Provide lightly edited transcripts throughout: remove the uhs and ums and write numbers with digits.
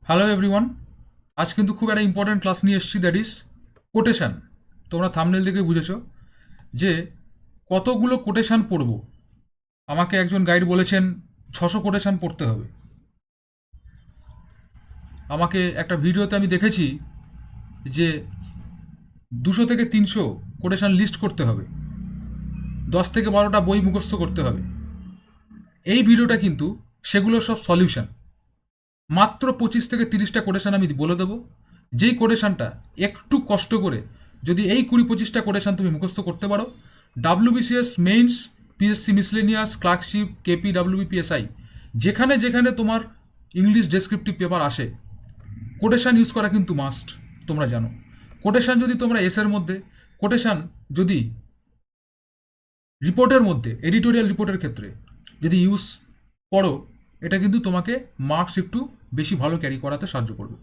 Hello everyone. আজ কিন্তু খুব একটা ইম্পর্টেন্ট ক্লাস নিয়ে এসেছি, দ্যাট ইজ কোটেশন। তোমরা থাম্বনেল দেখে বুঝেছো যে কতগুলো কোটেশন পড়বো। আমাকে একজন গাইড বলেছেন 600 কোটেশন পড়তে হবে। আমাকে একটা ভিডিওতে আমি দেখেছি যে 200 থেকে 300 কোটেশন লিস্ট করতে হবে, 10 থেকে 12টা বই মুখস্থ করতে হবে। এই ভিডিওটা কিন্তু সেগুলো সব সলিউশন। মাত্র 25 থেকে 30টা কোটেশন আমি বলে দেবো, যেই কোটেশনটা একটু কষ্ট করে যদি এই 20-25টা কোটেশন তুমি মুখস্থ করতে পারো, WBCS means, PSC miscellaneous, clerkship, KP, WBPSI, যেখানে যেখানে তোমার ইংলিশ ডেসক্রিপটিভ পেপার আসে, কোটেশন ইউজ করা কিন্তু মাস্ট। তোমরা জানো, কোটেশন যদি তোমরা এসের মধ্যে, কোটেশন যদি রিপোর্টের মধ্যে, এডিটোরিয়াল রিপোর্টের ক্ষেত্রে যদি ইউজ করো, এটা কিন্তু তোমাকে মার্কস একটু বেশি ভালো ক্যারি করাতে সাহায্য করবে।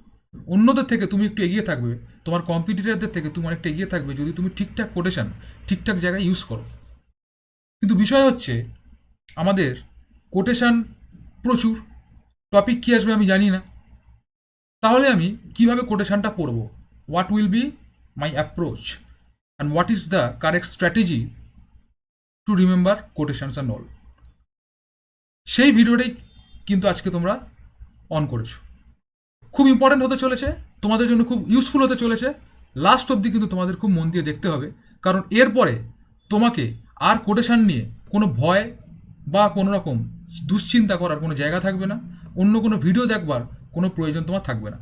অন্যদের থেকে তুমি একটু এগিয়ে থাকবে, তোমার কম্পিটিটরদের থেকে তুমি অনেকটা এগিয়ে থাকবে যদি তুমি ঠিকঠাক কোটেশন ঠিকঠাক জায়গায় ইউজ করো। কিন্তু বিষয় হচ্ছে আমাদের কোটেশন প্রচুর, টপিক কী আসবে আমি জানি না। তাহলে আমি কিভাবে কোটেশনটা পড়বো? What will be my approach and what is the correct strategy to remember quotations and all? সেই ভিডিওটাই কিন্তু আজকে তোমরা অন করেছো। খুব ইম্পর্ট্যান্ট হতে চলেছে, তোমাদের জন্য খুব ইউজফুল হতে চলেছে। লাস্ট অবধি কিন্তু তোমাদের খুব মন দিয়ে দেখতে হবে, কারণ এরপরে তোমাকে আর কোটেশন নিয়ে কোনো ভয় বা কোনো রকম দুশ্চিন্তা করার কোনো জায়গা থাকবে না, অন্য কোনো ভিডিও দেখবার কোনো প্রয়োজন তোমার থাকবে না।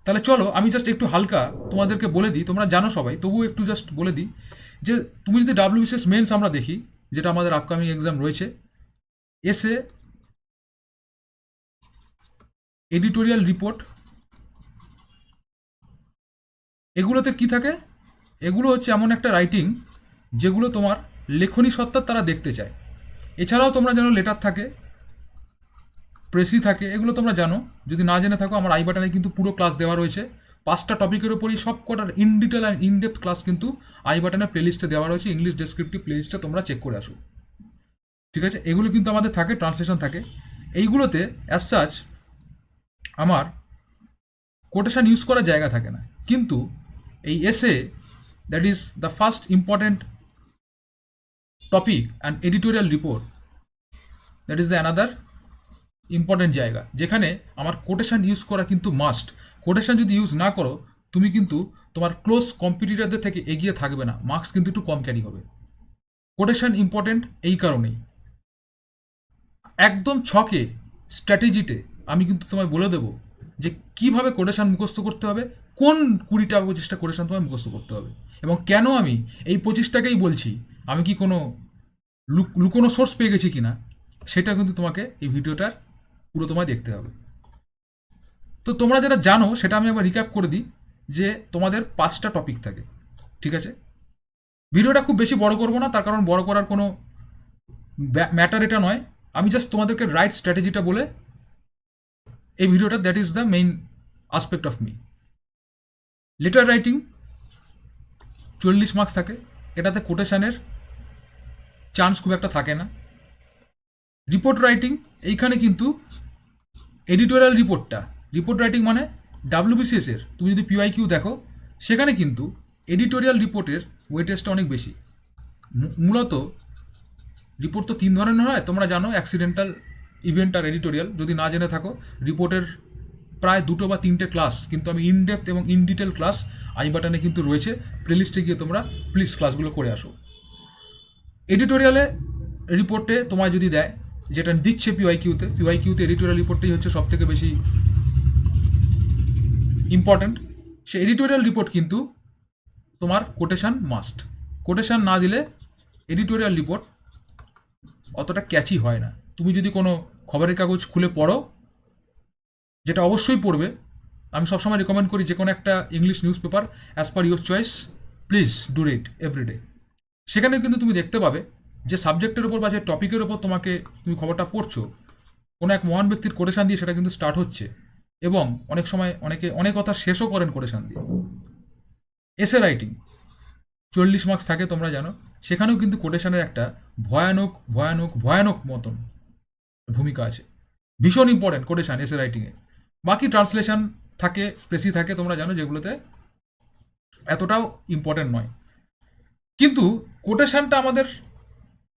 তাহলে চলো আমি জাস্ট একটু হালকা তোমাদেরকে বলে দিই, তোমরা জানো সবাই, তবুও একটু জাস্ট বলে দিই যে তুমি যদি ডাব্লিউবিসিএস মেন্স আমরা দেখি, যেটা আমাদের আপকামিং এক্সাম রয়েছে, এসে এডিটোরিয়াল রিপোর্ট, এগুলোতে কি থাকে? এগুলো হচ্ছে এমন একটা রাইটিং যেগুলো তোমার লেখনী সত্তার তারা দেখতে চায়। এছাড়াও তোমরা জানো লেটার থাকে, প্রেসি থাকে, এগুলো তোমরা জানো। যদি না জেনে থাকো, আমার আই বাটনে কিন্তু পুরো ক্লাস দেওয়া রয়েছে। 5টা টপিকের ওপরই সব কটার in detail and in depth class কিন্তু আই বাটনে প্লেলিস্টে দেওয়া রয়েছে। ইংলিশ ডেসক্রিপটিভ প্লেলিস্টে তোমরা চেক করে আসো, ঠিক আছে? এগুলো কিন্তু আমাদের থাকে, ট্রান্সলেশন থাকে। এইগুলোতে অ্যাজ সাচ আমার কোটেশন ইউজ করার জায়গা থাকে না, কিন্তু এই এসে, that is the first important topic and editorial report, that is the another important জায়গা যেখানে আমার কোটেশন ইউজ করা কিন্তু মাস্ট। কোটেশন যদি ইউজ না করো, তুমি কিন্তু তোমার ক্লোজ কম্পিটিটরদের থেকে এগিয়ে থাকবে না, মার্কস কিন্তু একটু কম ক্যারি হবে। কোটেশন ইম্পর্টেন্ট এই কারণেই, একদম ছকে, স্ট্র্যাটেজিতে আমি কিন্তু তোমায় বলে দেবো যে কিভাবে কোটেশন মুখস্থ করতে হবে, কোন 20টা 25টা কোটেশন তোমায় মুখস্থ করতে হবে, এবং কেন আমি এই 25টাকেই বলছি। আমি কি কোনো লুকোনো সোর্স পেয়ে গেছি কিনা, সেটা কিন্তু তোমাকে এই ভিডিওটার পুরো তোমায় দেখতে হবে। তো তোমরা যেটা জানো সেটা আমি একবার রিক্যাপ করে দিই, যে তোমাদের 5টা টপিক থাকে, ঠিক আছে? ভিডিওটা খুব বেশি বড় করবো না, তার কারণ বড় করার কোনো ম্যাটার এটা নয়। আমি জাস্ট তোমাদেরকে রাইট স্ট্র্যাটেজিটা বলে এই ভিডিওটা, that is the main aspect of me. Letter writing 40 marks থাকে, এটাতে কোটেশনের চান্স খুব একটা থাকে না। রিপোর্ট রাইটিং, এইখানে কিন্তু এডিটোরিয়াল রিপোর্ট রাইটিং মানে ডাব্লিউবিসিএস এর, তুমি যদি পিওয়াই কিউ দেখো, সেখানে কিন্তু এডিটোরিয়াল রিপোর্টের ওয়েটেজটা অনেক বেশি। মূলত রিপোর্ট তো 3 ধরনের হয়, তোমরা জানো, অ্যাক্সিডেন্টাল, ইভেন্ট আর এডিটোরিয়াল। যদি না জেনে থাকো, রিপোর্টের প্রায় 2 বা 3টে ক্লাস কিন্তু আমি ইন ডেপথ এবং ইন ডিটেল ক্লাস আই বাটনে কিন্তু রয়েছে, প্লেলিস্টে গিয়ে তোমরা প্লিজ ক্লাসগুলো করে আসো। এডিটোরিয়ালে রিপোর্টে তোমায় যদি দেয়, যেটা দিচ্ছে পিওয়াই কিউতে এডিটোরিয়াল রিপোর্টটাই হচ্ছে সব থেকে বেশি ইম্পর্ট্যান্ট। সে এডিটোরিয়াল রিপোর্ট কিন্তু তোমার কোটেশন মাস্ট। কোটেশন না দিলে এডিটোরিয়াল রিপোর্ট অতটা ক্যাচি হয় না। তুমি যদি কোনো খবরের কাগজ খুলে পড়ো, যেটা অবশ্যই পড়বে, আমি সবসময় রেকমেন্ড করি যে কোনো একটা English news paper as per your choice, please do read everyday. সেখানে কিন্তু তুমি দেখতে পাবে যে সাবজেক্টের ওপর বা যে টপিকের ওপর তোমাকে তুমি খবরটা পড়ছো, কোনো এক মহান ব্যক্তির কোটেশন দিয়ে সেটা কিন্তু স্টার্ট হচ্ছে, এবং অনেক সময় অনেকে অনেক কথা শেষও করেন কোটেশন দিয়ে। এসে রাইটিং 40 মার্কস থাকে, তোমরা জানো, সেখানেও কিন্তু কোটেশনের একটা ভয়ানক ভয়ানক ভয়ানক মতন ভূমিকা আছে। ভীষণ ইম্পর্টেন্ট কোটেশন এসে রাইটিংয়ে। বাকি ট্রান্সলেশন থাকে, প্রেসি থাকে, তোমরা জানো, যেগুলোতে এতটাও ইম্পর্টেন্ট নয়। কিন্তু কোটেশনটা আমাদের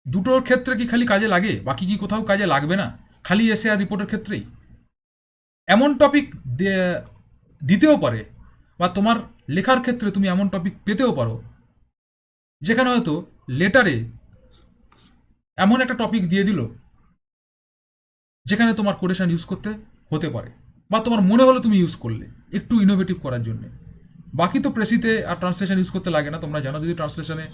দুটোর ক্ষেত্রে কি খালি কাজে লাগে, বাকি কি কোথাও কাজে লাগবে না? খালি এসে আর রিপোর্টের ক্ষেত্রেই এমন টপিক দিতেও পারে, বা তোমার লেখার ক্ষেত্রে তুমি এমন টপিক পেতেও পারো যেখানে হয়তো লেটারে এমন একটা টপিক দিয়ে দিল যেখানে তোমার কোটেশন ইউজ করতে হতে পারে, বা তোমার মনে হলো তুমি ইউজ করলে একটু ইনোভেটিভ করার জন্য। বাকি তো প্রেসিতে আর ট্রান্সলেশন ইউজ করতে লাগে না, তোমরা জানো। যদি ট্রান্সলেশনে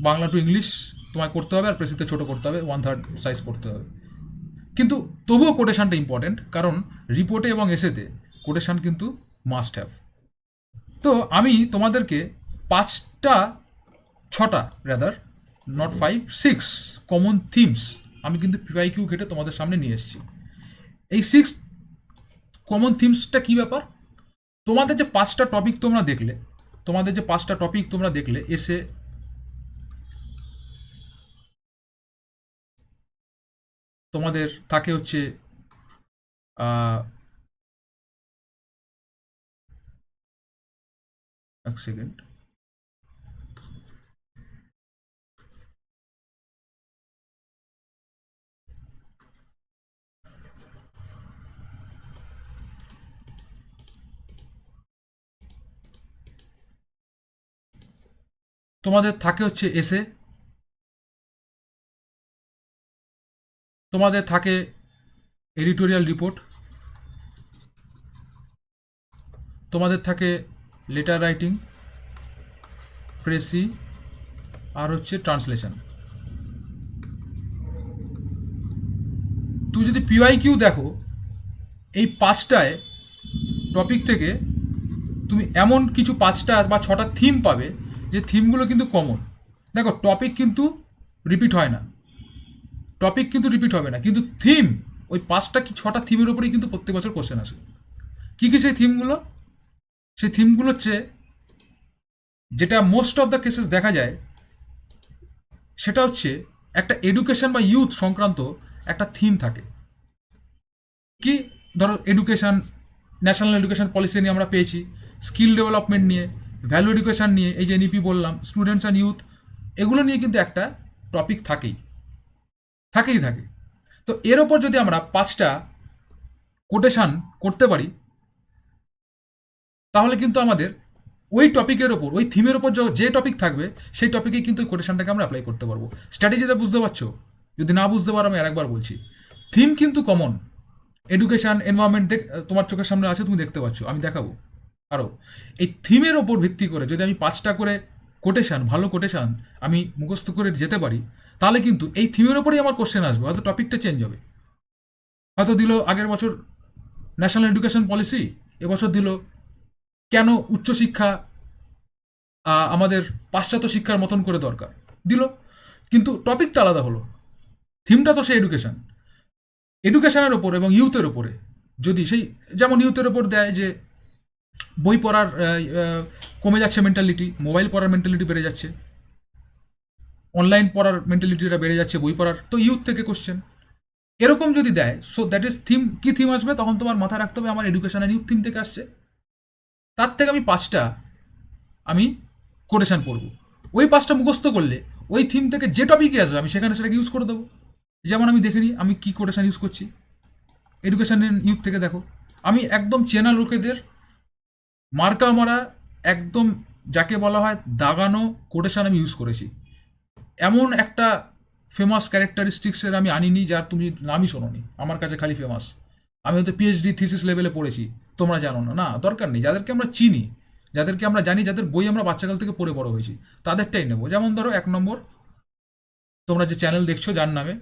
বাংলা টু ইংলিশ তোমায় করতে হবে, আর প্রেসিতে ছোটো করতে হবে, 1/3 সাইজ করতে হবে। কিন্তু তবুও কোটেশনটা ইম্পর্টেন্ট, কারণ রিপোর্টে এবং এসেতে কোটেশন কিন্তু মাস্ট হ্যাভ। তো আমি তোমাদেরকে 5টা 6টা রাদার, নট 5, 6 কমন থিমস আমি কিন্তু পিওয়াইকিউ ঘেটে তোমাদের সামনে নিয়ে এসেছি। এই 6 কমন থিমসটা কী ব্যাপার? তোমাদের যে 5টা টপিক তোমরা দেখলে এসে, তোমাদের থাকে হচ্ছে এক সেকেন্ড, তোমাদের থাকে হচ্ছে এসে, তোমাদের থাকে এডিটোরিয়াল রিপোর্ট, তোমাদের থাকে লেটার রাইটিং, প্রেসি, আর হচ্ছে ট্রান্সলেশন। তুই যদি পিওয়াইকিউ দেখো, এই 5টায় টপিক থেকে তুমি এমন কিছু 5টা বা 6টা থিম পাবে যে থিমগুলো কিন্তু কমন। দেখো, টপিক কিন্তু রিপিট হয় না, কিন্তু থিম, ওই 5টা কি 6টা থিমের উপরেই কিন্তু প্রত্যেক বছর কোশ্চেন আসে। কী কী সেই থিমগুলো? সেই থিমগুলো হচ্ছে, যেটা মোস্ট অফ দ্য কেসেস দেখা যায়, সেটা হচ্ছে একটা এডুকেশন বা ইউথ সংক্রান্ত একটা থিম থাকে। কি, ধরো এডুকেশন, ন্যাশনাল এডুকেশন পলিসি নিয়ে আমরা পেয়েছি, স্কিল ডেভেলপমেন্ট নিয়ে, ভ্যালু এডুকেশন নিয়ে, এই যে এনইপি বললাম, স্টুডেন্টস অ্যান্ড ইউথ, এগুলো নিয়ে কিন্তু একটা টপিক থাকে। তো এর ওপর যদি আমরা 5টা কোটেশন করতে পারি, তাহলে কিন্তু আমাদের ওই টপিকের ওপর, ওই থিমের ওপর যে টপিক থাকবে, সেই টপিকে কিন্তু ওই কোটেশনটাকে আমরা অ্যাপ্লাই করতে পারবো। স্ট্র্যাটেজিটা বুঝতে পারছো? যদি না বুঝতে পারো, আমি আরেকবার বলছি, থিম কিন্তু কমন। এডুকেশন, এনভায়রনমেন্ট তোমার চোখের সামনে আছে, তুমি দেখতে পাচ্ছ, আমি দেখাবো আরও। এই থিমের ওপর ভিত্তি করে যদি আমি 5টা করে কোটেশন, ভালো কোটেশন আমি মুখস্থ করে যেতে পারি, তাহলে কিন্তু এই থিমের ওপরেই আমার কোশ্চেন আসবে। হয়তো টপিকটা চেঞ্জ হবে, হয়তো দিল আগের বছর ন্যাশনাল এডুকেশন পলিসি, এবছর দিল কেন উচ্চশিক্ষা আমাদের পাশ্চাত্য শিক্ষার মতন করে দরকার, দিল, কিন্তু টপিকটা আলাদা হলো, থিমটা তো সেই এডুকেশনের ওপর এবং ইউথের ওপরে। যদি সেই, যেমন ইউথের ওপর দেয় যে বই পড়ার কমে যাচ্ছে মেন্টালিটি, মোবাইল পড়ার মেন্টালিটি বেড়ে যাচ্ছে, অনলাইন পড়ার মেন্টালিটিটা বেড়ে যাচ্ছে, বই পড়ার, তো ইউথ থেকে কোশ্চেন এরকম যদি দেয়, সো দ্যাট ইজ থিম। কি থিম আসবে তখন তোমার মাথায় রাখতে হবে, আমার এডুকেশন অ্যান্ড ইউথ থিম থেকে আসছে, তার থেকে আমি 5টা আমি কোটেশন পড়বো। ওই 5টা মুখস্থ করলে ওই থিম থেকে যে টপিকে আসবে আমি সেখানে সেটাকে ইউজ করে দেবো। যেমন আমি দেখে নিই আমি কী কোটেশন ইউজ করছি এডুকেশন অ্যান্ড ইউথ থেকে। দেখো, আমি একদম চেনা লোকেদের মার্কা মারা, একদম যাকে বলা হয় দাগানো কোটেশন আমি ইউজ করেছি। এমন একটা ফেমাস ক্যারেক্টারিস্টিক্সের আমি আনিনি যার তুমি নামই শোনোনি, আমার কাছে খালি ফেমাস। আমি হয়তো পিএইচডি থিসিস লেভেলে পড়েছি, তোমরা জানো না, না দরকার নেই। যাদেরকে আমরা চিনি, যাদেরকে আমরা জানি, যাদের বই আমরা বাচ্চাকাল থেকে পড়ে বড় হয়েছি, তাদেরটাই নেবো। যেমন ধরো 1 নম্বর, তোমরা যে চ্যানেল দেখছো যার নামে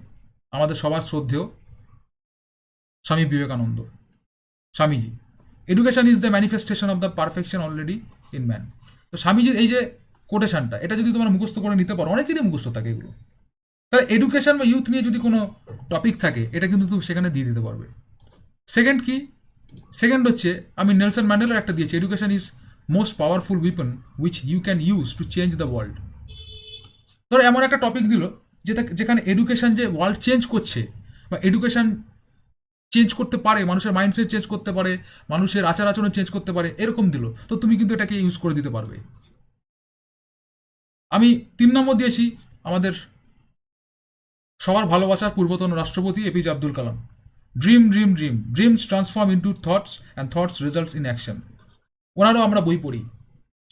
আমাদের সবার শ্রদ্ধেয় স্বামী Vivekananda, Swamiji, education is the manifestation of the perfection already in man. তো স্বামীজির এই যে কোটেশনটা, এটা যদি তোমরা মুখস্থ করে নিতে পারো, অনেকেরই মুখস্থ থাকে এগুলো, তাহলে এডুকেশন বা ইউথ নিয়ে যদি কোনো টপিক থাকে, এটা কিন্তু তুমি সেখানে দিয়ে দিতে পারবে। সেকেন্ড কি? সেকেন্ড হচ্ছে, আমি নেলসন ম্যান্ডেলার একটা দিয়েছি, education is most powerful weapon which you can use to change the world. ধরো এমন একটা টপিক দিল যেখানে এডুকেশন যে ওয়ার্ল্ড চেঞ্জ করছে, বা এডুকেশন চেঞ্জ করতে পারে, মানুষের মাইন্ডসেট চেঞ্জ করতে পারে, মানুষের আচার আচরণ চেঞ্জ করতে পারে, এরকম দিল, তো তুমি কিন্তু এটাকে ইউজ করে দিতে পারবে। আমি 3 নম্বর দিয়েছি আমাদের সবার ভালোবাসার পূর্বতন রাষ্ট্রপতি APJ Abdul Kalam. Dream dream dream, dreams transform into thoughts and thoughts results in action. ওনারও আমরা বই পড়ি,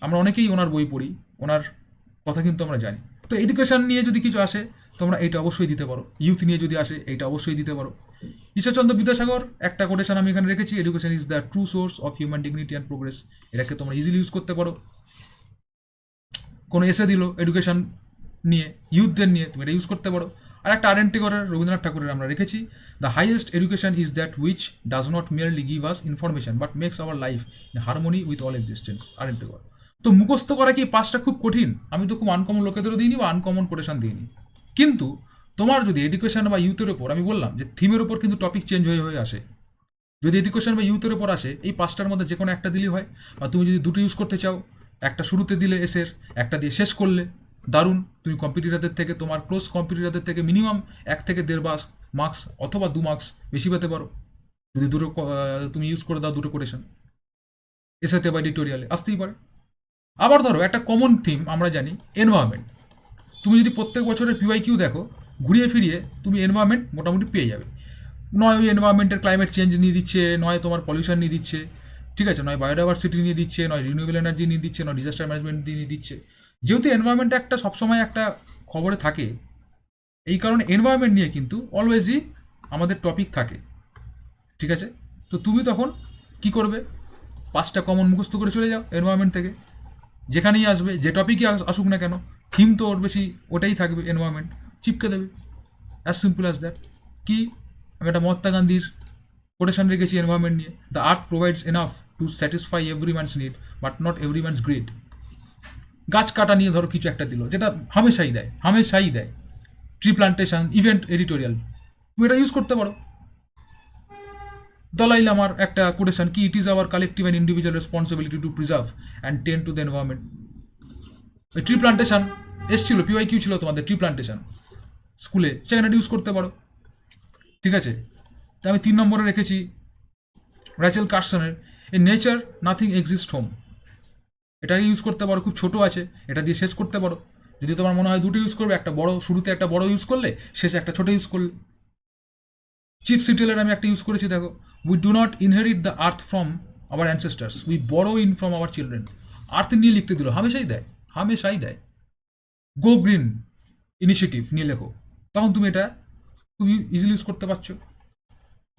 আমরা অনেকেই ওনার বই পড়ি, ওনার কথা কিন্তু আমরা জানি। তো এডুকেশন নিয়ে যদি কিছু আসে তোমরা এইটা অবশ্যই দিতে পারো, ইউথ নিয়ে যদি আসে এইটা অবশ্যই দিতে পারো। ঈশ্বরচন্দ্র বিদ্যাসাগর একটা কোটেশন আমি এখানে রেখেছি, education is the true source of human dignity and progress. এটাকে তোমরা ইজিলি ইউজ করতে পারো। কোনো এসে দিল এডুকেশন নিয়ে, ইউথদের নিয়ে, তুমি এটা ইউজ করতে পারো। আর একটা আর.এন. টেগরের, রবীন্দ্রনাথ ঠাকুরের আমরা রেখেছি, the highest education is that which does not merely give us information but makes our life in harmony with all existence. R N. Tagore. তো মুখস্থ করা কি পাঁচটা খুব কঠিন? আমি তো খুব আনকমন লোকেদেরও দিইনি বা আনকমন কোটেশন দিইনি। কিন্তু তোমার যদি এডুকেশন বা ইউথের ওপর, আমি বললাম যে থিমের ওপর কিন্তু টপিক চেঞ্জ হয়ে হয়ে আসে। যদি এডুকেশন বা ইউথের ওপর আসে, এই পাঁচটার মধ্যে যে কোনো একটা দিলেই হয়। বা তুমি যদি দুটো ইউজ করতে চাও, একটা শুরুতে দিলে এসের, একটা দিয়ে শেষ করলে, দারুণ। তুমি কম্পিটিটারদের থেকে, তোমার ক্লোজ কম্পিটিটারদের থেকে মিনিমাম 1 থেকে 1.5 মার্কস অথবা 2 মার্কস বেশি পেতে পারো যদি দুটো তুমি ইউজ করে দাও, দুটো কোটেশন এসেতে বা এডিটোরিয়ালে আসতেই পারে। আবার ধরো একটা কমন থিম আমরা জানি, এনভায়রনমেন্ট। তুমি যদি প্রত্যেক বছরের পিওয়াইকিউ দেখো, ঘুরিয়ে ফিরিয়ে তুমি এনভায়রনমেন্ট মোটামুটি পেয়ে যাবে। নয় ওই এনভায়রনমেন্টের ক্লাইমেট চেঞ্জ নিয়ে দিচ্ছে, নয় তোমার পলিউশন নিয়ে দিচ্ছে, ঠিক আছে, নয় বায়োডাইভার্সিটি নিয়ে দিচ্ছে, নয় রিনিউয়েবল এনার্জি নিয়ে দিচ্ছে, নয় ডিজাস্টার ম্যানেজমেন্ট নিয়ে দিচ্ছে। যেহেতু এনভায়রনমেন্ট একটা সবসময় একটা খবরে থাকে, এই কারণে এনভায়রনমেন্ট নিয়ে কিন্তু অলওয়েজই আমাদের টপিক থাকে, ঠিক আছে। তো তুমি তখন কি করবে, 5টা কমন মুখস্থ করে চলে যাও এনভায়রনমেন্ট থেকে, যেখানেই আসবে, যে টপিকই আসুক না কেন, থিম তো ওর বেশি ওটাই থাকবে, এনভায়রনমেন্ট, চিপকে দেবে। As simple as that. কি, আমি একটা মহাত্মা গান্ধীর কোটেশন রেখেছি এনভায়রনমেন্ট নিয়ে, the earth provides enough to satisfy every man's need but not every man's grid. গাছ কাটা নিয়ে ধরো কিছু একটা দিল, যেটা হামেশাই দেয়, হামেশাই দেয়, ট্রি প্লান্টেশন, ইভেন্ট এডিটোরিয়াল, তুমি এটা ইউজ করতে পারো। দলাই লামার একটা কোটেশন কি, it is our collective and individual responsibility to preserve and tend to the environment. ওই ট্রি প্লান্টেশন এসছিল, পিওয়াইকিউ ছিল তোমাদের, ট্রি প্লান্টেশন স্কুলে, সেখানে ইউজ করতে পারো, ঠিক আছে। তো আমি 3 নম্বরে রেখেছি র্যাচেল কার্সনের এ নেচার নাথিং এক্সিস্ট হোম। এটাকে ইউজ করতে পারো, খুব ছোটো আছে, এটা দিয়ে শেষ করতে পারো। যদি তোমার মনে হয় দুটো ইউজ করবে, একটা বড়, শুরুতে একটা বড় ইউজ করলে, শেষে একটা ছোটো ইউজ করলে। চিফ সিটেলের আমি একটা ইউজ করেছি, দেখো, we do not inherit the earth from our ancestors, we বড়ো ইন ফ্রম আওয়ার চিলড্রেন। আর্থ নিয়ে লিখতে দিল, হামেশাই দেয়, হামেশাই দেয়। গো গ্রিন ইনিশিয়েটিভ নিয়ে লেখো, তখন তুমি এটা খুব ইজিলি ইউজ করতে পারছো।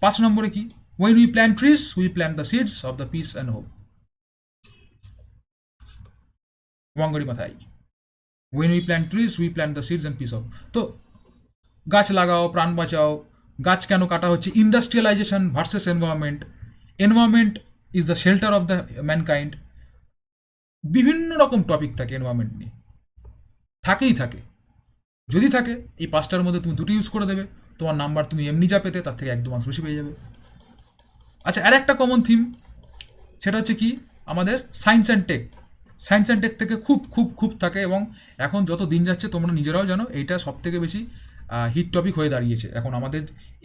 5 নম্বরে কি, when we plant trees we plant the seeds of the peace and hope। ওয়াঙ্গরি মাথায়, when we plant trees we plant the seeds and peace of। তো গাছ লাগাও, প্রাণ বাঁচাও। গাছ কেন কাটা হচ্ছে, industrialisation versus environment, environment is the shelter of the mankind. বিভিন্ন রকম টপিক থাকে এনভায়রনমেন্ট নিয়ে, থাকেই থাকে। যদি থাকে, এই 5টার মধ্যে তুমি দুটো ইউজ করে দেবে, তোমার নাম্বার তুমি এমনি যা পেতে তার থেকে 1-2 মার্কস বেশি পেয়ে যাবে। আচ্ছা, আর একটা কমন থিম, সেটা হচ্ছে কি, আমাদের science and tech. Science and tech থেকে খুব খুব খুব থাকে, এবং এখন যত দিন যাচ্ছে তোমরা নিজেরাও জানো এইটা সব থেকে বেশি হিট টপিক হয়ে দাঁড়িয়েছে এখন। আমাদের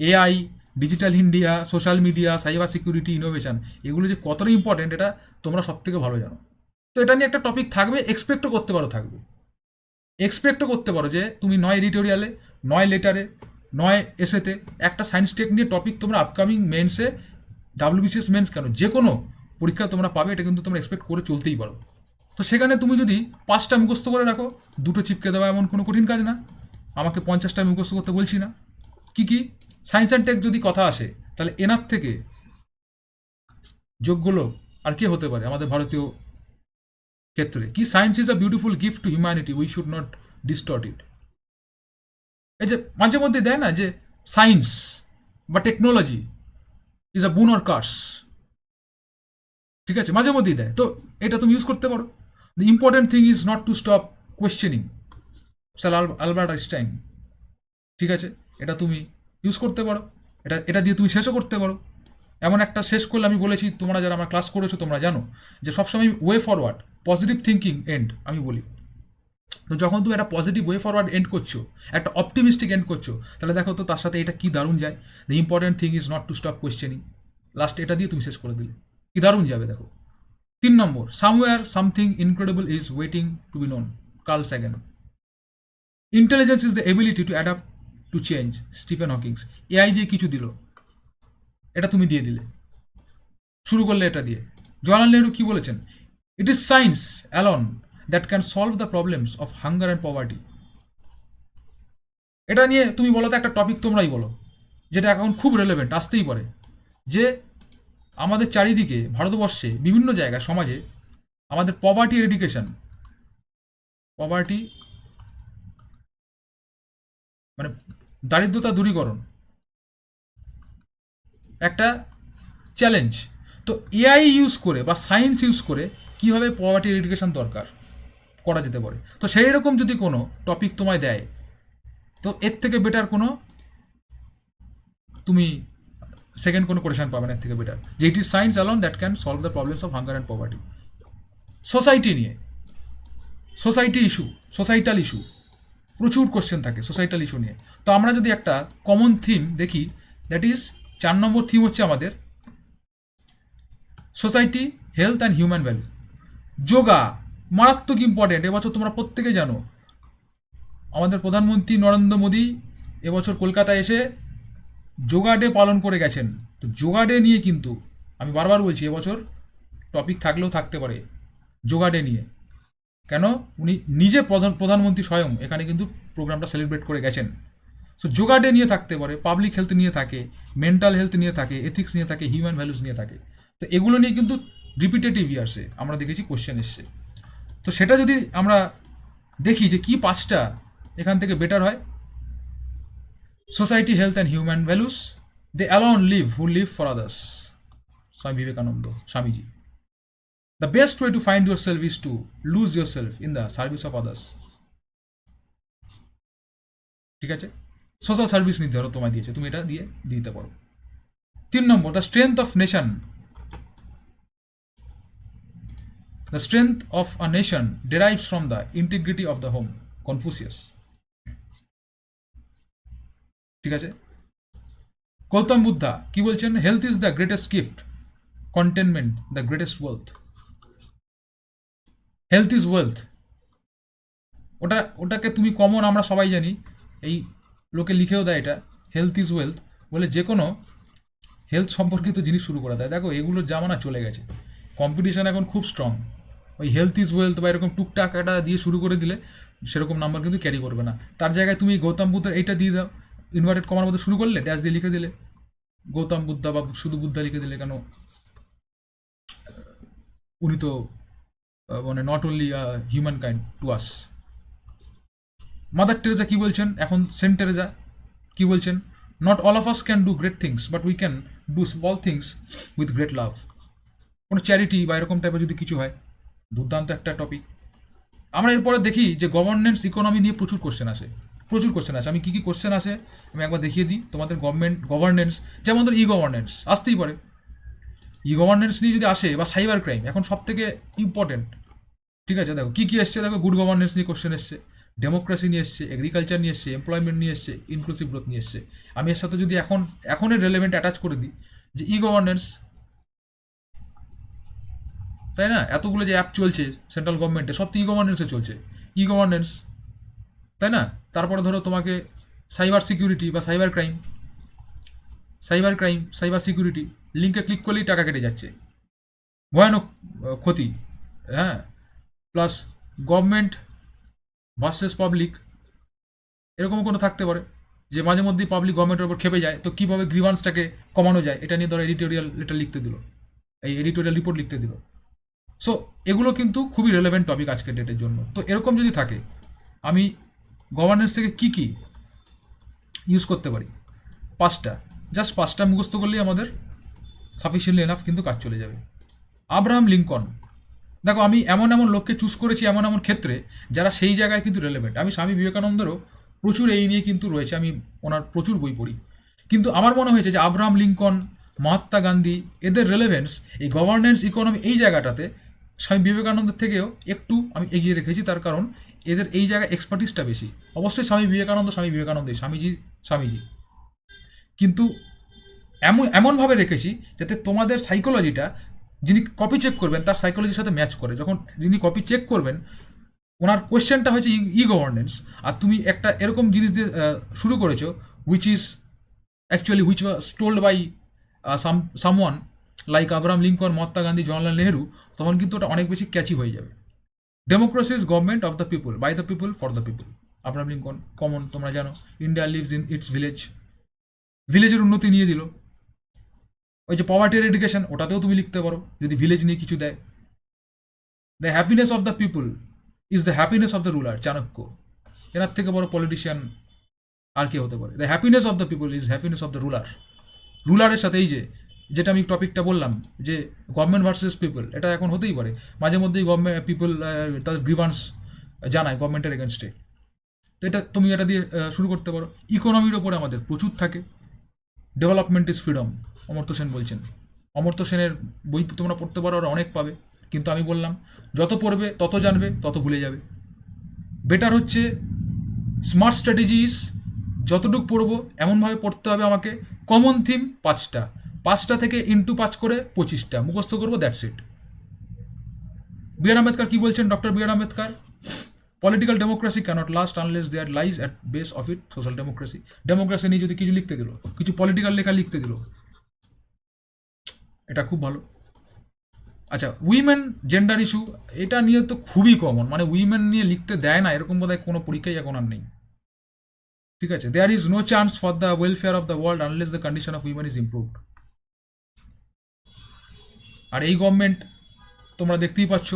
AI, digital India, social media, cyber security, innovation, এগুলো যে কতটা ইম্পর্টেন্ট এটা তোমরা সব থেকে ভালো জানো। তো এটা নিয়ে একটা টপিক থাকবে, এক্সপেক্টও করতে পারো থাকবে, এক্সপেক্টও করতে পারো যে তুমি নয় এডিটোরিয়ালে, নয় লেটারে, নয় এসেতে একটা সায়েন্স টেক নিয়ে টপিক তোমরা আপকামিং মেন্সে, ডাব্লিউবিসিএস মেন্স কেন, যে কোনো পরীক্ষা তোমরা পাবে, এটা কিন্তু তোমরা এক্সপেক্ট করে চলতেই পারো। তো সেখানে তুমি যদি 5টা মুখস্থ করে রাখো, দুটো চিপকে দেওয়া এমন কোনো কঠিন কাজ না। আমাকে 50টা মুখস্থ করতে বলছি না। কি কি, সায়েন্স অ্যান্ড টেক যদি কথা আসে, তাহলে এনার থেকে যোগ্য লোক আর কে হতে পারে আমাদের ভারতীয় ক্ষেত্রে? কি, science is a beautiful gift to humanity, we should not distort it. এই যে মাঝে মধ্যে দেয় না যে সায়েন্স বা টেকনোলজি ইজ আ বুন অর কার্স, ঠিক আছে, মাঝে মধ্যেই দেয়। তো এটা তুমি ইউজ করতে পারো। The important thing is not to stop questioning, sir Albert Einstein, ঠিক আছে, এটা তুমি ইউজ করতে পারো। এটা দিয়ে তুমি শেষও করতে পারো। এমন একটা শেষ করলে, আমি বলেছি, তোমরা যারা আমার ক্লাস করেছো তোমরা জানো যে সবসময় way forward, positive thinking and, আমি বলি তো যখন তুমি একটা পজিটিভ ওয়ে ফরওয়ার্ড এন্ড করছো, একটা অপটিমিস্টিক এন্ড করছো, তাহলে দেখো তো তার সাথে এটা কি দারুণ যায়। The important thing is not to stop questioning. Last এটা দিয়ে তুমি শেষ করে দিলে, কি দারুণ যাবে দেখো। 3 নম্বর, somewhere something incredible is waiting to be known, Carl Sagan. Intelligence is the ability to adapt to change, Stephen Hawkings. AI দিয়ে কিছু দিল, এটা তুমি দিয়ে দিলে, শুরু করলে এটা দিয়ে। জওয়াহরলাল নেহরু কি বলেছেন? It is science alone that can solve the problems of hunger and poverty. এটা নিয়ে তুমি বলো তো একটা টপিক, তোমরাই বলো, যেটা এখন খুব রেলেভেন্ট, আসতেই পারে, যে আমাদের চারিদিকে ভারতবর্ষে বিভিন্ন জায়গায় সমাজে আমাদের পভার্টি এরিডিকেশন, পভার্টি মানে দারিদ্রতা দূরীকরণ একটা চ্যালেঞ্জ। তো এআই ইউজ করে বা সায়েন্স ইউজ করে কীভাবে পভার্টি এরিডিকেশন দরকার করা যেতে পারে, তো সেই রকম যদি কোনো টপিক তোমায় দেয়, তো এর থেকে বেটার কোনো তুমি সেকেন্ড কোনো কোয়েশন পাবে না এর থেকে বেটার, যে it is science alone that can solve the problems of hunger and poverty. Society নিয়ে, সোসাইটি ইস্যু, সোসাইটাল ইস্যু, প্রচুর কোশ্চেন থাকে সোসাইটাল ইস্যু নিয়ে। তো আমরা যদি একটা কমন থিম দেখি, দ্যাট ইজ 4 নম্বর থিম হচ্ছে আমাদের society, health and human value. Yoga মারাত্মক ইম্পর্টেন্ট। এবছর তোমরা প্রত্যেকে জানো আমাদের প্রধানমন্ত্রী নরেন্দ্র মোদী এবছর কলকাতায় এসে যোগা ডে পালন করে গেছেন। তো যোগা ডে নিয়ে কিন্তু আমি বারবার বলছি, এবছর টপিক থাকলেও থাকতে পারে যোগা ডে নিয়ে। কেন? উনি নিজে প্রধানমন্ত্রী স্বয়ং এখানে কিন্তু প্রোগ্রামটা সেলিব্রেট করে গেছেন। সো যোগা ডে নিয়ে থাকতে পারে, পাবলিক হেলথ নিয়ে থাকে, মেন্টাল হেলথ নিয়ে থাকে, এথিক্স নিয়ে থাকে, হিউম্যান ভ্যালুস নিয়ে থাকে। তো এগুলো নিয়ে কিন্তু রিপিটেটিভ ইয়ার্সে আমরা দেখেছি কোশ্চেন এসছে। তো সেটা যদি আমরা দেখি যে কি 5টা এখান থেকে বেটার হয়, society, health and human values, they alone live who live for others, Swami Vivekananda, Swamiji. The best way to find your self is to lose your self in the service of others. ঠিক আছে, সোশ্যাল সার্ভিস নিতে ধরো তোমায় দিয়েছে, তুমি এটা দিয়ে দিতে পারো। 3 নম্বর, the strength of nation, the strength of a nation derives from the integrity of the home, Confucius. ঠিক আছে, গৌতম বুদ্ধা কি বলছেন? Health is the greatest gift, contentment the greatest wealth. Health is wealth, ওটাকে তুমি কমন আমরা সবাই জানি, এই লোকে লিখেও দেয় এটা, হেলথ ইজ ওয়েলথ বলে যে কোনো হেলথ সম্পর্কিত জিনিস শুরু করা দেয়। দেখো এগুলোর জামানা চলে গেছে, কম্পিটিশন এখন খুব স্ট্রং। ওই হেলথ ইজ ওয়েলথ বা এরকম টুকটাক একটা দিয়ে শুরু করে দিলে সেরকম নাম্বার কিন্তু ক্যারি করবে না। তার জায়গায় তুমি গৌতম বুদ্ধের এইটা দিয়ে দাও, ইনভার্টেড কমার মধ্যে শুরু করলে ড্যাশ দিয়ে লিখে দিলে গৌতম বুদ্ধা, বা শুধু বুদ্ধা লিখে দিলে, কেন উনি তো মানে not only human kind to us. Mother Teresa কি বলছেন? এখন সেন্ট টেরেজা কি বলছেন? Not all of us can do great things, but we can do small things with great love. কোনো চ্যারিটি বা এরকম টাইপের যদি কিছু হয়, দুর্দান্ত একটা টপিক। আমরা এরপরে দেখি যে গভর্নেন্স ইকোনমি নিয়ে প্রচুর কোশ্চেন আসে, প্রচুর কোশ্চেন আসে। আমি কী কী কোশ্চেন আসে আমি একবার দেখিয়ে দিই তোমাদের। গভর্নেন্স, যেমন ধর ই গভর্নেন্স আসতেই পারে। ই গভর্নেন্স নিয়ে যদি আসে, বা সাইবার ক্রাইম এখন সব থেকে ইম্পর্টেন্ট। ঠিক আছে, দেখো কী কী এসছে, দেখো গুড গভর্নেন্স নিয়ে কোশ্চেন এসছে, ডেমোক্রেসি নিয়ে এসছে, এগ্রিকালচার নিয়ে এসছে, এমপ্লয়মেন্ট নিয়ে এসছে, ইনক্লুসিভ গ্রোথ নিয়ে এসছে। আমি এর সাথে যদি এখনের রেলেভেন্ট অ্যাটাচ করে দিই যে ই গভর্নেন্স, তাই না? এতগুলো যে অ্যাপ চলছে সেন্ট্রাল গভর্নমেন্টে, সব তো ই গভর্নেন্সে চলছে, ই গভর্নেন্স, তাই না? তারপরে ধরো তোমাকে সাইবার সিকিউরিটি বা সাইবার ক্রাইম, সাইবার সিকিউরিটি, লিঙ্কে ক্লিক করলেই টাকা কেটে যাচ্ছে, ভয়ানক ক্ষতি। হ্যাঁ, প্লাস গভর্নমেন্ট ভার্সেস পাবলিক, এরকম কোনো থাকতে পারে যে মাঝে মধ্যেই পাবলিক গভর্নমেন্টের উপর খেপে যায়, তো কীভাবে গ্রিভান্সটাকে কমানো যায় এটা নিয়ে ধরো এডিটোরিয়াল লেটার লিখতে দিল, এই এডিটোরিয়াল রিপোর্ট লিখতে দিল। সো এগুলো কিন্তু খুবই রেলেভেন্ট টপিক আজকের ডেটের জন্য। তো এরকম যদি থাকে, আমি গভর্নেন্স থেকে কী কী ইউজ করতে পারি, 5টা, জাস্ট 5টা মুখস্থ করলেই আমাদের সাফিসিয়েন্টলি এনাফ কিন্তু কাজ চলে যাবে। আব্রাহাম লিঙ্কন, দেখো আমি এমন এমন লোককে চুজ করেছি এমন এমন ক্ষেত্রে যারা সেই জায়গায় কিন্তু রেলেভেন্ট। আমি স্বামী বিবেকানন্দেরও প্রচুর এই নিয়ে কিন্তু রয়েছে, আমি ওনার প্রচুর বই পড়ি, কিন্তু আমার মনে হয়েছে যে আব্রাহাম লিঙ্কন, মহাত্মা গান্ধী, এদের রেলেভেন্স এই গভর্নেন্স ইকোনমি এই জায়গাটাতে স্বামী বিবেকানন্দের থেকেও একটু আমি এগিয়ে রেখেছি। তার কারণ এদের এই জায়গায় এক্সপার্টিসটা বেশি। অবশ্যই স্বামী বিবেকানন্দই, স্বামীজি, কিন্তু এমনভাবে রেখেছি যাতে তোমাদের সাইকোলজিটা, যিনি কপি চেক করবেন তার সাইকোলজির সাথে ম্যাচ করে। যখন যিনি কপি চেক করবেন, ওনার কোয়েশ্চেনটা হচ্ছে ই গভর্নেন্স, আর তুমি একটা এরকম জিনিস দিয়ে শুরু করেছো which was told by someone like Abraham Lincoln, Mahatma Gandhi, Jawaharlal Nehru, তখন কিন্তু ওটা অনেক বেশি ক্যাচি হয়ে যাবে। Democracy is government of the people, by the people, for the people. Abraham Lincoln common তোমরা জানো। ইন্ডিয়া লিভস ইন ইটস ভিলেজের উন্নতি নিয়ে দিল। ওই যে পভার্টি এডুকেশন, ওটাতেও তুমি লিখতে পারো যদি ভিলেজ নিয়ে কিছু দেয়। The happiness of the people is the happiness of the ruler, Chanakya. এনার থেকে বড় পলিটিশিয়ান আর কে হতে পারে? The happiness of the people is happiness of the রুলারের সাথে এই যেটা আমি টপিকটা বললাম যে গভর্নমেন্ট ভার্সেস পিপল, এটা এখন হতেই পারে। মাঝে মধ্যেই পিপল তাদের গ্রিভান্স জানায় গভর্নমেন্টের এগেনস্টে। তো এটা দিয়ে শুরু করতে পারো। ইকোনমির ওপরে আমাদের প্রচুর থাকে। Development is freedom, Amartya Sen বলছেন। অমর্ত্য সেনের বই তোমরা পড়তে পারো, আর অনেক পাবে। কিন্তু আমি বললাম, যত পড়বে তত জানবে, তত ভুলে যাবে। বেটার হচ্ছে স্মার্ট স্ট্র্যাটেজিস, যতটুকু পড়বো এমনভাবে পড়তে হবে আমাকে। কমন থিম 5টা থেকে ইন্টু 5 করে 25টা মুখস্থ করবো, দ্যাটস ইট। বি.আর. আম্বেদকর কি বলছেন? Doctor B R. Ambedkar, political democracy cannot last unless there lies at base of it social democracy. Democracy নিয়ে যদি কিছু লিখতে দিল, কিছু পলিটিক্যাল লেখা লিখতে দিল, এটা খুব ভালো। আচ্ছা, উইমেন জেন্ডার ইস্যু, এটা নিয়ে তো খুবই কমন, মানে উইমেন নিয়ে লিখতে দেয় না এরকম বোধহয় কোনো পরীক্ষাই এখন আর নেই। ঠিক আছে, there is no chance for the welfare of the world unless the condition of women is improved. আর এই গভর্নমেন্ট তোমরা দেখতেই পাচ্ছ,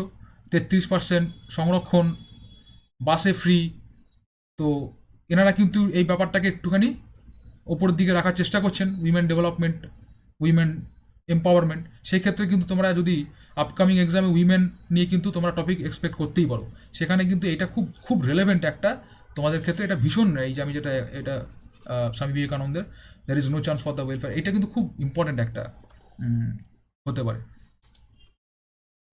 33% সংরক্ষণ, বাসে ফ্রি। তো এনারা কিন্তু এই ব্যাপারটাকে একটুখানি ওপরের দিকে রাখার চেষ্টা করছেন, উইমেন ডেভেলপমেন্ট, উইমেন এম্পাওয়ারমেন্ট। সেই ক্ষেত্রে কিন্তু তোমরা যদি আপকামিং এক্সামে উইমেন নিয়ে কিন্তু তোমরা টপিক এক্সপেক্ট করতেই পারো। সেখানে কিন্তু এটা খুব খুব রেলেভেন্ট একটা তোমাদের ক্ষেত্রে, এটা ভীষণ, এই যে আমি যেটা এটা স্বামী বিবেকানন্দের there is no chance for the welfare, এটা কিন্তু খুব ইম্পর্ট্যান্ট একটা হতে পারে।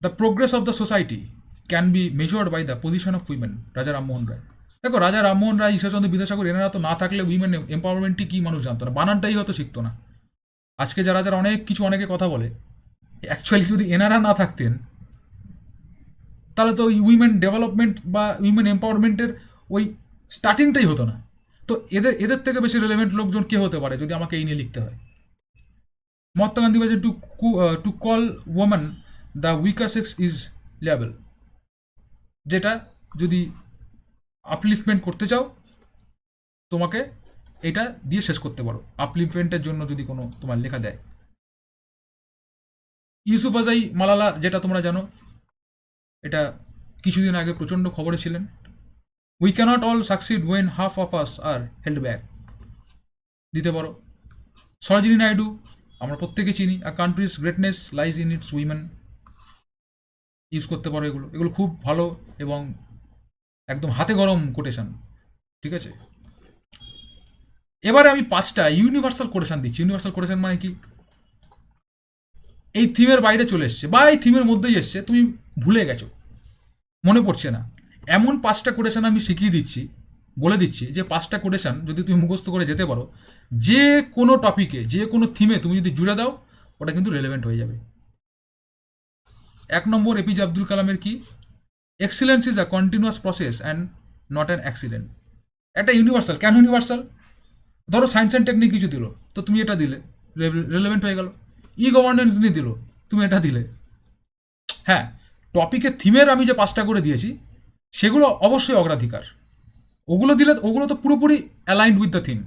The progress of the society can be measured by the position of women, Raja Rammohan রায়। দেখো, রাজা রামমোহন রায়, ঈশ্বরচন্দ্র বিদ্যাসাগর, এনারা তো না থাকলে উইমেন এম্পাওয়ারমেন্টই কি মানুষ জানতো না, বানানটাই হয়তো শিখতো না। আজকে যারা যারা অনেকে কথা বলে, অ্যাকচুয়ালি যদি এনারা না থাকতেন তাহলে তো ওই উইমেন ডেভেলপমেন্ট বা উইমেন এম্পাওয়ারমেন্টের ওই স্টার্টিংটাই হতো না। তো এদের থেকে বেশি রেলেভেন্ট লোকজন কে হতে পারে যদি আমাকে এই নিয়ে লিখতে হয়? মহাত্মা গান্ধী বলছে to call women the weaker sex is libel, যেটা যদি আপলিফমেন্ট করতে চাও তোমাকে এটা দিয়ে শেষ করতে পারো, আপলিফমেন্টের জন্য যদি কোনো তোমার লেখা দেয়। ইউসুফ আজাই মালালা, যেটা তোমরা জানো, এটা কিছুদিন আগে প্রচণ্ড খবরে ছিলেন। We cannot all succeed when half of us are held back, দিতে পারো। সরোজিনী নাইডু, আমরা প্রত্যেকে চিনি, a country's greatness lies in its women, use করতে পারো। এগুলো খুব ভালো এবং একদম হাতে গরম কোটেশন। ঠিক আছে, এবারে আমি 5টা ইউনিভার্সাল কোটেশন দিচ্ছি। ইউনিভার্সাল কোটেশন মানে কি? এই থিমের বাইরে চলে এসছে বা এই থিমের মধ্যেই এসছে, তুমি ভুলে গেছো, মনে পড়ছে না, এমন 5টা কোটেশন আমি শিখিয়ে দিচ্ছি, বলে দিচ্ছি যে 5টা কোটেশন যদি তুমি মুখস্থ করে যেতে পারো, যে কোনো টপিকে, যে কোনো থিমে তুমি যদি জুড়ে দাও, ওটা কিন্তু রেলেভেন্ট হয়ে যাবে। 1 নম্বর এপিজে আব্দুল কালামের কি? Excellence is a continuous process and not an accident. একটা ইউনিভার্সাল, কেন ইউনিভার্সাল? ধরো সায়েন্স অ্যান্ড টেকনিক কিছু দিল, তো তুমি এটা দিলে, রেলেভেন্ট হয়ে গেল। ই গভর্নেন্স নিয়ে দিল, তুমি এটা দিলে। হ্যাঁ, টপিকের থিমের আমি যে 5টা করে দিয়েছি সেগুলো অবশ্যই অগ্রাধিকার, ওগুলো দিলে ওগুলো তো পুরোপুরি অ্যালাইন্ড উইথ দ্য থিম।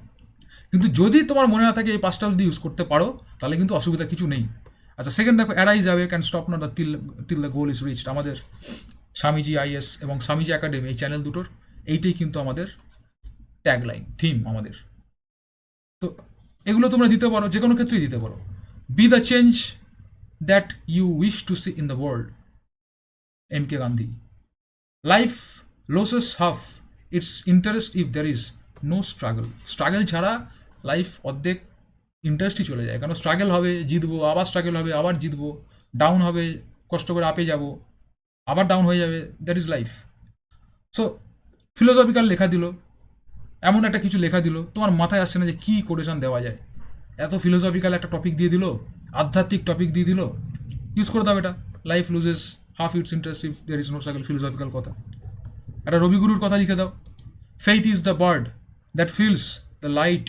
কিন্তু যদি তোমার মনে না থাকে এই 5টা যদি ইউজ করতে পারো, তাহলে কিন্তু অসুবিধা কিছু নেই। আচ্ছা, সেকেন্ড দেখো, অ্যারাইজ যাবে can stop not the till the goal is reached. আমাদের স্বামীজি আইএস এবং স্বামীজি একাডেমি, এই চ্যানেল দুটোর এইটাই কিন্তু আমাদের ট্যাগলাইন, থিম আমাদের। তো এগুলো তোমরা দিতে পারো, যে কোনো ক্ষেত্রেই দিতে পারো। Be the change that you wish to see in the world, M K. Gandhi. Life loses half its interest if there is no struggle. Struggle ছাড়া লাইফ অর্ধেক ইন্টারেস্টই চলে যায়, কারণ স্ট্রাগল হবে, জিতবো, আবার স্ট্রাগল হবে, আবার জিতবো, ডাউন হবে, কষ্ট করে আপে যাব, আবার ডাউন হয়ে যাবে, that is life. So philosophical লেখা দিল, এমন একটা কিছু লেখা দিল, তোমার মাথায় আসছে না যে কী কোটেশন দেওয়া যায়। এত ফিলোসফিক্যাল একটা টপিক দিয়ে দিল, আধ্যাত্মিক টপিক দিয়ে দিল, ইউজ করে দাও এটা। Life loses half its interest if there is no cycle, philosophical কথা। একটা রবিগুরুর কথা লিখে দাও, faith is the bird that feels the light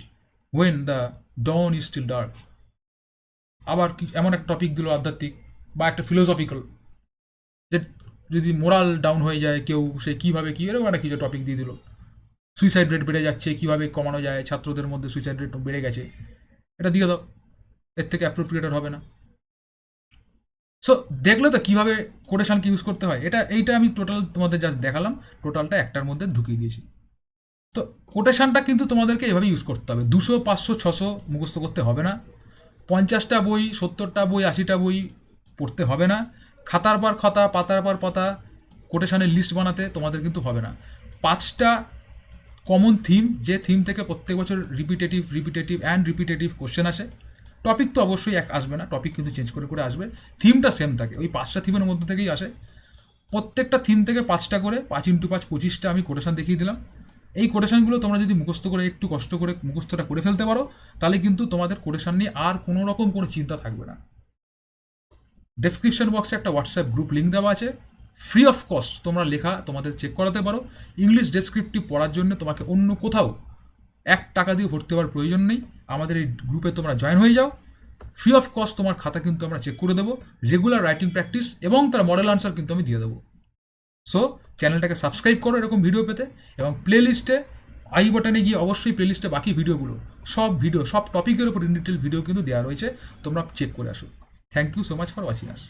when the dawn is still dark. আবার কি এমন একটা টপিক দিল আধ্যাত্মিক বা একটা ফিলোসফিক্যাল, যে যদি মোরাল ডাউন হয়ে যায় কেউ, সে কীভাবে কী এরকম একটা কিছু টপিক দিয়ে দিল। সুইসাইড রেট বেড়ে যাচ্ছে, কীভাবে কমানো যায়, ছাত্রদের মধ্যে সুইসাইড রেট বেড়ে গেছে, এটা দিয়ে দাও। এর থেকে অ্যাপ্রোপ্রিয়েটেড হবে না। সো দেখলে তো কীভাবে কোটেশনকে ইউজ করতে হয়। এইটা আমি টোটাল তোমাদের জাস্ট দেখালাম, টোটালটা একটার মধ্যে ঢুকিয়ে দিয়েছি। তো কোটেশনটা কিন্তু তোমাদেরকে এভাবে ইউজ করতে হবে। 200, 500, 600 মুখস্থ করতে হবে না। 50টা বই, 70টা বই, 80টা বই পড়তে হবে না। খাতার পর খাতা, পাতার পর পাতা কোটেশনের লিস্ট বানাতে তোমাদের কিন্তু হবে না। 5টা কমন থিম, যে থিম থেকে প্রত্যেক বছর রিপিটেটিভ কোশ্চেন আসে। টপিক তো অবশ্যই এক আসবে না, টপিক কিন্তু চেঞ্জ করে করে আসবে, থিমটা সেম থাকে, ওই 5টা থিমের মধ্যে থেকেই আসে। প্রত্যেকটা থিম থেকে 5টা করে, 5 × 5 25টা আমি কোটেশন দেখিয়ে দিলাম। এই কোটেশনগুলো তোমরা যদি মুখস্থ করে একটু কষ্ট করে মুখস্থটা করে ফেলতে পারো, তাহলে কিন্তু তোমাদের কোটেশন নিয়ে আর কোনো রকম কোনো চিন্তা থাকবে না। ডেসক্রিপশন বক্সে একটা হোয়াটসঅ্যাপ গ্রুপ লিঙ্ক দেওয়া আছে, ফ্রি অফ কস্ট তোমরা লেখা তোমাদের চেক করাতে পারো। ইংলিশ ডেসক্রিপটিভ পড়ার জন্য তোমাকে অন্য কোথাও 1 টাকা দিয়ে ভর্তি হওয়ার প্রয়োজন নেই। আমাদের এই গ্রুপে তোমরা জয়েন হয়ে যাও, ফ্রি অফ কস্ট তোমার খাতা কিন্তু আমরা চেক করে দেবো, রেগুলার রাইটিং প্র্যাকটিস এবং তার মডেল আনসার কিন্তু আমি দিয়ে দেবো। সো চ্যানেলটাকে সাবস্ক্রাইব করো এরকম ভিডিও পেতে, এবং প্লে লিস্টে আই বাটনে গিয়ে অবশ্যই প্লে লিস্টে বাকি ভিডিওগুলো, সব টপিকের উপর ইন ডিটেল ভিডিও কিন্তু দেওয়া রয়েছে, তোমরা চেক করে আসো। Thank you so much for watching us.